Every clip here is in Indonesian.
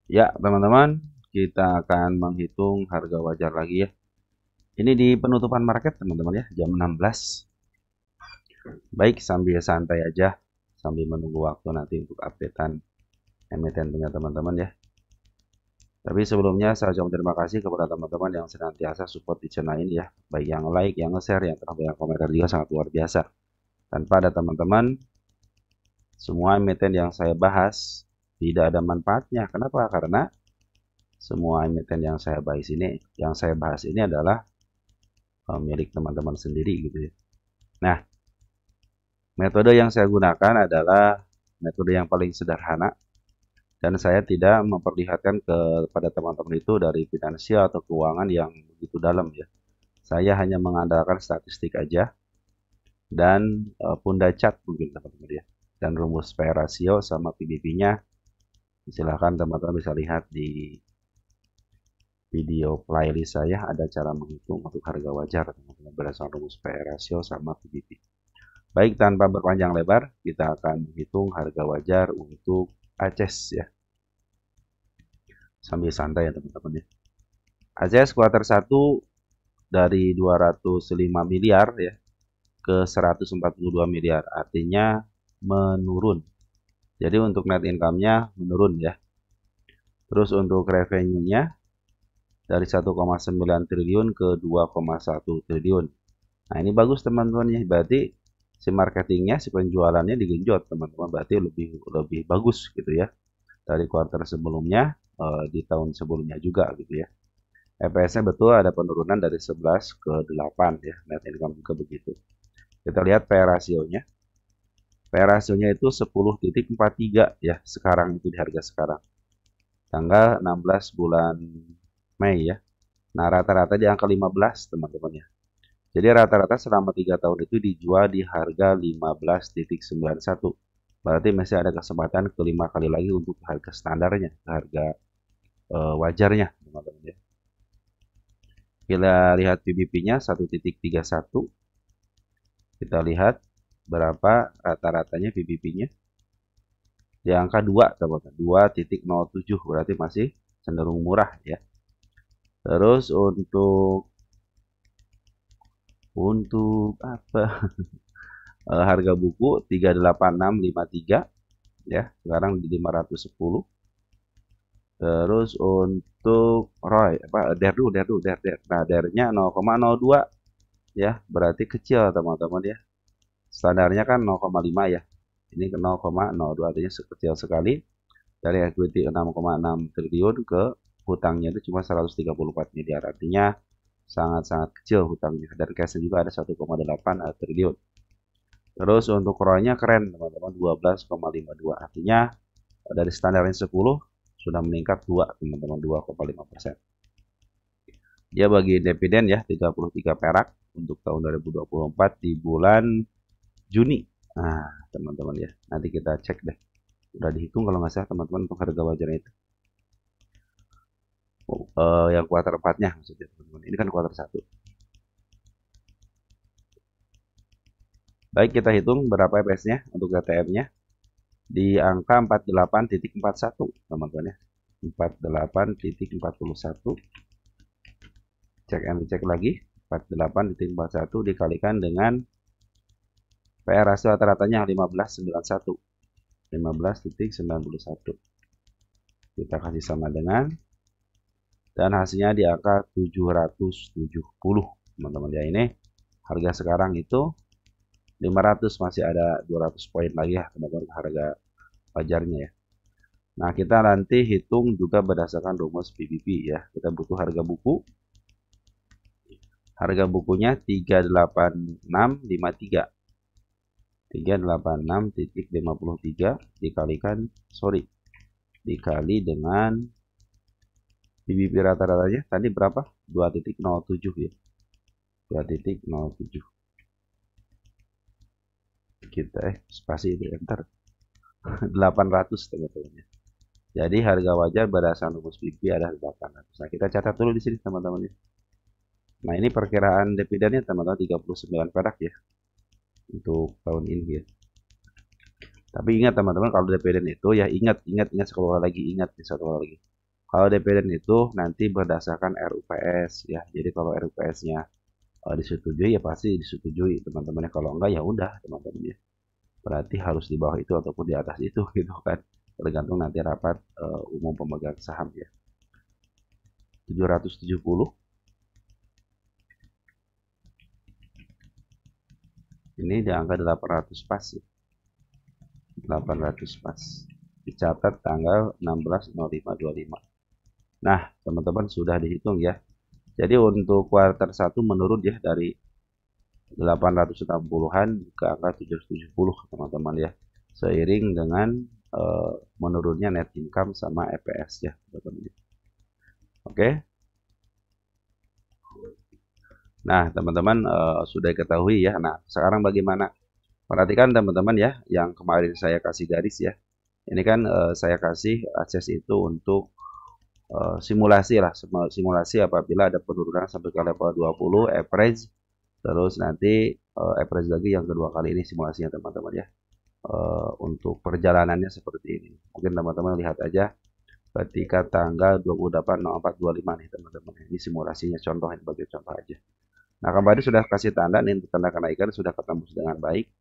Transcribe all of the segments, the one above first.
Ya, teman-teman, kita akan menghitung harga wajar lagi ya. Ini di penutupan market, teman-teman ya, jam 16. Baik, sambil santai aja, sambil menunggu waktu nanti untuk updatean emiten punya teman-teman ya. Tapi sebelumnya saya ucapkan terima kasih kepada teman-teman yang senantiasa support di channel ini ya. Baik yang like, yang nge-share, yang telah banyak komentar juga sangat luar biasa. Tanpa ada teman-teman, semua emiten yang saya bahas tidak ada manfaatnya. Kenapa? Karena semua emiten yang saya bahas ini adalah milik teman-teman sendiri gitu ya. Nah, metode yang saya gunakan adalah metode yang paling sederhana dan saya tidak memperlihatkan kepada teman-teman itu dari finansial atau keuangan yang begitu dalam ya. Saya hanya mengandalkan statistik aja dan punda chart mungkin teman-teman ya. Dan rumus P rasio sama PBB-nya silahkan teman-teman bisa lihat di video playlist saya ada cara menghitung untuk harga wajar teman-teman berdasarkan rumus P rasio sama PBB. Baik, tanpa berpanjang lebar, kita akan menghitung harga wajar untuk ACES ya. Sambil santai ya teman-teman ya. ACES kuartal 1 dari 205 miliar ya ke 142 miliar. Artinya menurun. Jadi untuk net income-nya menurun ya. Terus untuk revenue-nya dari 1,9 triliun ke 2,1 triliun. Nah, ini bagus teman-teman ya. Berarti si marketingnya, si penjualannya digenjot teman-teman. Berarti lebih bagus gitu ya dari kuartal sebelumnya di tahun sebelumnya juga gitu ya. EPS-nya betul ada penurunan dari 11 ke 8 ya. Net income juga begitu. Kita lihat P rasionya. P rasionya itu 10,43 ya sekarang itu di harga sekarang. Tanggal 16 bulan Mei ya. Nah, rata-rata di angka 15 teman-teman ya. Jadi rata-rata selama 3 tahun itu dijual di harga 15,91. Berarti masih ada kesempatan ke 5 kali lagi untuk harga standarnya, harga wajarnya teman-teman ya. Kita lihat PBP-nya 1,31. Kita lihat berapa rata-ratanya PBP-nya. Di angka 2 teman-teman. 2,07 berarti masih cenderung murah ya. Terus untuk apa? Harga buku 38653 ya, sekarang di 510. Terus untuk ROI apa DER. Nah, DER-nya 0,02 ya, berarti kecil teman-teman ya. Standarnya kan 0,5 ya. Ini ke 0,02 artinya kecil sekali. Dari equity 6,6 triliun ke hutangnya itu cuma 134 miliar. Artinya sangat-sangat kecil hutangnya dan cash juga ada 1,8 triliun. Terus untuk ROI-nya keren teman-teman 12,52. Artinya dari standarnya 10 sudah meningkat 2 teman-teman 2,5%. Dia bagi dividen ya 33 perak untuk tahun 2024 di bulan Juni. Nah, teman-teman ya. Nanti kita cek deh. Udah dihitung kalau nggak salah teman-teman untuk harga wajarnya itu. Yang kuartal 4-nya maksudnya teman-teman. Ini kan kuartal 1. Baik, kita hitung berapa EPS-nya untuk GTM-nya di angka 48,41 teman-teman ya. 48,41. Cek and cek lagi. 48,41 dikalikan dengan PR rasio rata-ratanya 15,91. 15,91. Kita kasih sama dengan dan hasilnya di angka 770 teman-teman ya. Ini harga sekarang itu 500, masih ada 200 poin lagi ya teman-teman harga wajarnya ya. Nah, kita nanti hitung juga berdasarkan rumus PBB ya. Kita butuh harga buku. Harga bukunya 38653. 386,53 dikali dengan PBB rata-ratanya tadi berapa? 2,07 ya. 2,07. Kita spasi itu enter. 800 teman-teman. Jadi harga wajar berdasarkan rumus PBB adalah 800. Nah, kita catat dulu di sini teman-teman ya. Nah, ini perkiraan dividennya teman-teman 39 perak ya. Untuk tahun ini ya. Tapi ingat teman-teman kalau dividen itu ya ingat sekali lagi Kalau dividen itu nanti berdasarkan RUPS ya. Jadi kalau RUPS-nya disetujui ya pasti disetujui teman-teman. Kalau enggak ya udah teman-teman ya. Berarti harus di bawah itu ataupun di atas itu gitu kan. Tergantung nanti rapat umum pemegang saham ya. 770 ini di angka 800 pas ya. 800 pas. Dicatat tanggal 16.05.25. Nah, teman-teman sudah dihitung ya. Jadi untuk kuartal 1 menurun ya dari 860-an ke angka 770 teman-teman ya. Seiring dengan menurunnya net income sama EPS ya teman-teman. Oke. Nah, teman-teman sudah ketahui ya. Nah, sekarang bagaimana? Perhatikan teman-teman ya, yang kemarin saya kasih garis ya. Ini kan saya kasih akses itu untuk simulasi lah, simulasi apabila ada penurunan sampai ke level 20 average, terus nanti average lagi yang kedua kali ini simulasinya teman-teman ya. Untuk perjalanannya seperti ini. Mungkin teman-teman lihat aja ketika tanggal 28.04.25 nih teman-teman. Ini simulasinya contoh sebagai contoh aja. Nah, kembali sudah kasih tanda nih untuk tanda kenaikan sudah ketembus dengan baik.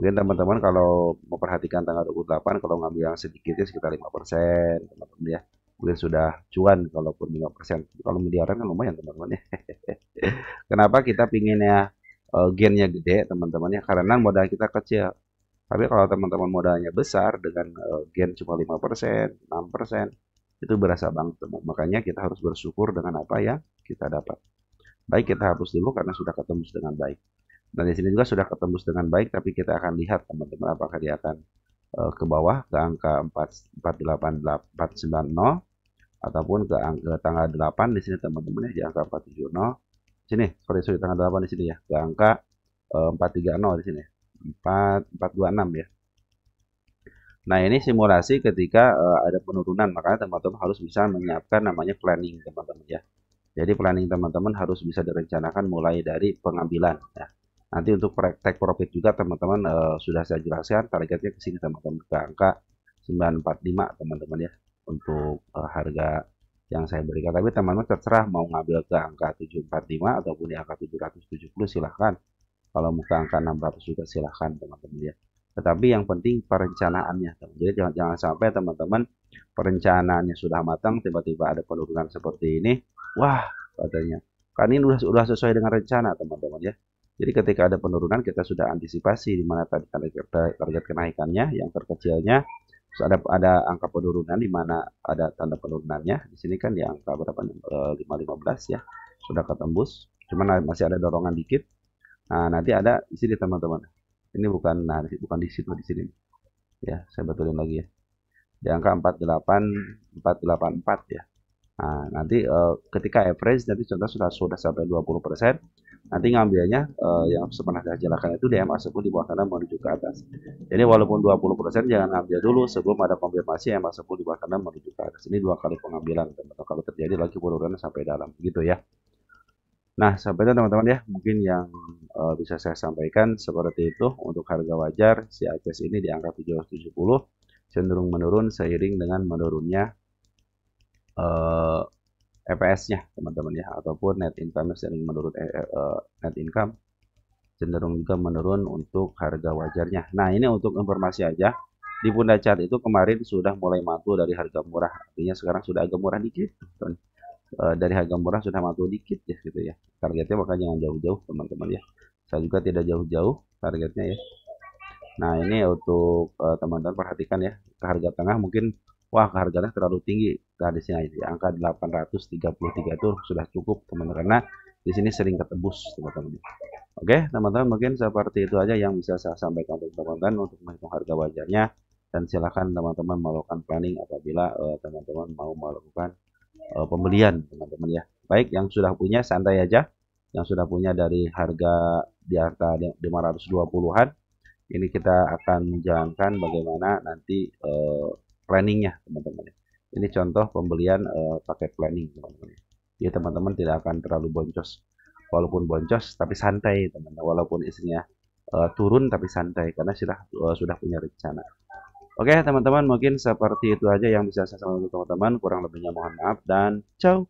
Mungkin teman-teman kalau memperhatikan tanggal 28 kalau ngambil yang sedikitnya sekitar 5% teman-teman ya. Mungkin sudah cuan kalaupun 5%. Kalau miliaran kan lumayan teman-teman ya. Kenapa kita pinginnya gainnya gede teman-teman ya? Karena modal kita kecil. Tapi kalau teman-teman modalnya besar dengan gain cuma 5%, 6%, itu berasa banget teman. Makanya kita harus bersyukur dengan apa yang kita dapat. Baik, kita hapus dulu karena sudah ketembus dengan baik. Dan di sini juga sudah ketembus dengan baik, tapi kita akan lihat teman-teman apakah dia akan ke bawah ke angka 490 ataupun ke angka tanggal 8 di sini teman-teman ya, di angka 470. Sini, sorry tanggal 8 di sini ya, ke angka 430 di sini. 426 ya. Nah, ini simulasi ketika ada penurunan, makanya teman-teman harus bisa menyiapkan namanya planning teman-teman ya. Jadi planning teman-teman harus bisa direncanakan mulai dari pengambilan ya. Nanti untuk take profit juga teman-teman sudah saya jelaskan targetnya ke sini teman-teman ke angka 945 teman-teman ya untuk harga yang saya berikan. Tapi teman-teman terserah mau ngambil ke angka 745 ataupun di angka 770 silahkan. Kalau mau ke angka 600 juga silahkan teman-teman ya. Tetapi yang penting perencanaannya teman. Jadi jangan sampai teman-teman perencanaannya sudah matang tiba-tiba ada penurunan seperti ini. Wah, katanya kan ini udah sesuai dengan rencana teman-teman ya. Jadi ketika ada penurunan kita sudah antisipasi di mana tadi target kenaikannya yang terkecilnya, terus ada angka penurunan di mana ada tanda penurunannya. Di sini kan di angka berapa 515 ya. Sudah ketembus. Cuman masih ada dorongan dikit. Nah, nanti ada di sini teman-teman. Ini bukan bukan di situ di sini. Ya, saya betulin lagi ya. Di angka 484 ya. Nah, nanti ketika average nanti contoh sudah sampai 20%, nanti ngambilnya yang pernah saya jelaskan itu DMA 10 di bawah kanan menuju ke atas. Jadi walaupun 20% jangan ngambil dulu sebelum ada konfirmasi DMA 10 di bawah kanan menuju ke atas. Ini 2 kali pengambilan teman-teman kalau terjadi lagi penurunan sampai dalam gitu ya. Nah, sampai itu teman-teman ya, mungkin yang bisa saya sampaikan seperti itu untuk harga wajar si ACS ini di angka 770 cenderung menurun seiring dengan menurunnya EPS-nya teman-teman ya, ataupun net income sering menurun net income cenderung juga menurun untuk harga wajarnya. Nah, ini untuk informasi aja. Di Bunda Chart itu kemarin sudah mulai mantul dari harga murah, artinya sekarang sudah agak murah dikit. Dari harga murah sudah mantul dikit ya gitu ya. Targetnya makanya jangan jauh-jauh teman-teman ya. Saya juga tidak jauh-jauh targetnya ya. Nah, ini untuk teman-teman perhatikan ya. Ke harga tengah mungkin wah harganya terlalu tinggi. Nah, di sini di angka 833 itu sudah cukup teman-teman karena di sini sering ketebus teman-teman. Oke, teman-teman mungkin seperti itu aja yang bisa saya sampaikan untuk teman-teman untuk menghitung harga wajarnya dan silakan teman-teman melakukan planning apabila teman-teman mau melakukan pembelian teman-teman ya. Baik, yang sudah punya santai aja. Yang sudah punya dari harga di angka 520-an ini kita akan menjalankan bagaimana nanti planningnya teman-teman. Ini contoh pembelian pakai planning teman-teman. Jadi teman-teman tidak akan terlalu boncos. Walaupun boncos tapi santai teman-teman. Walaupun isinya turun tapi santai karena sudah punya rencana. Oke, teman-teman, mungkin seperti itu aja yang bisa saya sampaikan untuk teman-teman. Kurang lebihnya mohon maaf dan ciao.